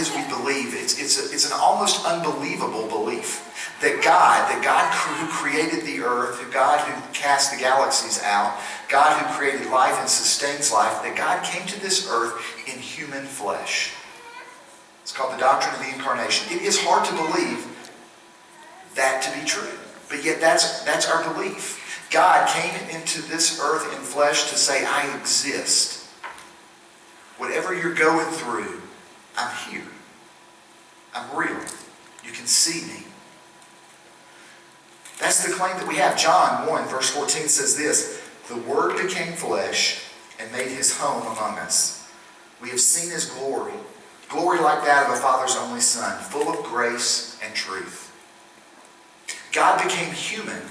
is we believe. It's an almost unbelievable belief that God who created the earth, God who cast the galaxies out, God who created life and sustains life, that God came to this earth in human flesh. It's called the doctrine of the incarnation. It is hard to believe that to be true, but yet that's our belief. God came into this earth in flesh to say, I exist. Whatever you're going through, I'm here. I'm real. You can see me. That's the claim that we have. John 1 verse 14 says this, the Word became flesh and made his home among us. We have seen his glory, glory like that of a Father's only Son, full of grace and truth. God became human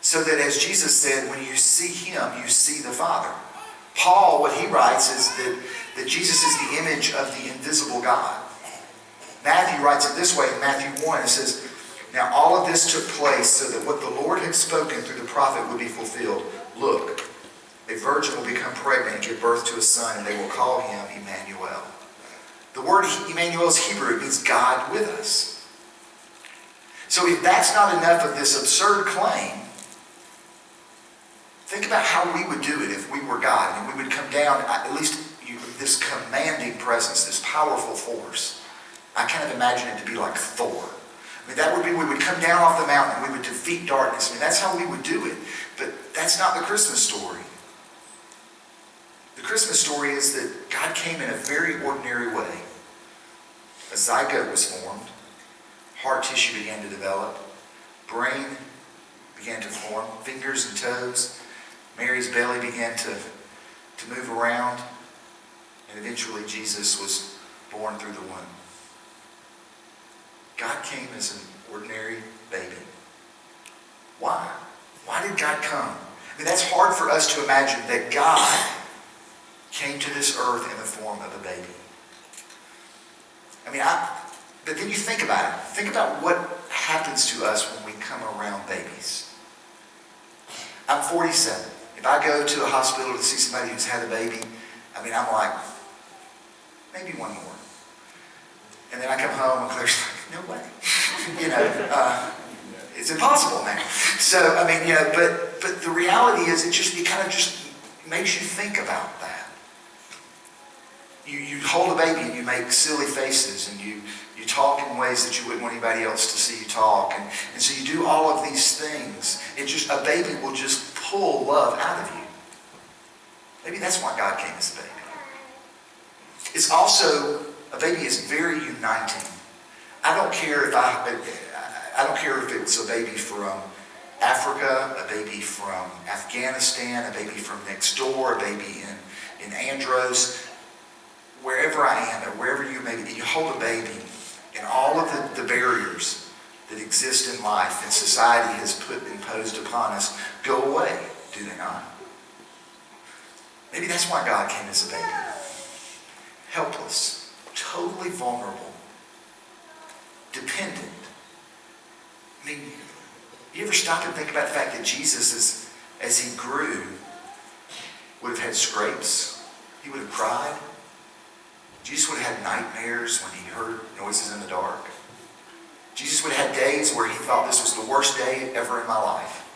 so that, as Jesus said, when you see him, you see the Father. Paul, what he writes is that Jesus is the image of the invisible God. Matthew writes it this way in Matthew 1. It says, now all of this took place so that what the Lord had spoken through the prophet would be fulfilled. Look, a virgin will become pregnant and give birth to a son, and they will call him Emmanuel. The word Emmanuel is Hebrew. It means God with us. So if that's not enough of this absurd claim, think about how we would do it if we were God. And we would come down, at least this commanding presence, this powerful force. I kind of imagine it to be like Thor. I mean, that would be, we would come down off the mountain, we would defeat darkness. I mean, that's how we would do it. But that's not the Christmas story. The Christmas story is that God came in a very ordinary way. A zygote was formed. Heart tissue began to develop. Brain began to form. Fingers and toes. Mary's belly began to move around. And eventually Jesus was born through the womb. God came as an ordinary baby. Why? Why did God come? I mean, that's hard for us to imagine that God came to this earth in the form of a baby. I mean, but then you think about it. Think about what happens to us when we come around babies. I'm 47. If I go to a hospital to see somebody who's had a baby, I mean, I'm like, maybe one more. And then I come home and Claire's like, no way. It's impossible now. So, I mean, but the reality is it kind of just makes you think about that. You hold a baby and you make silly faces and you talk in ways that you wouldn't want anybody else to see you talk. And so you do all of these things. A baby will just pull love out of you. Maybe that's why God came as a baby. It's also, a baby is very uniting. I don't care if it's a baby from Africa, a baby from Afghanistan, a baby from next door, a baby in Andros, wherever I am or wherever you may be, you hold a baby and all of the barriers that exist in life and society has imposed upon us go away, do they not? Maybe that's why God came as a baby. Helpless, totally vulnerable, dependent. I mean, you ever stop and think about the fact that Jesus, as he grew, would have had scrapes? He would have cried. Jesus would have had nightmares when he heard noises in the dark. Jesus would have had days where he thought this was the worst day ever in my life.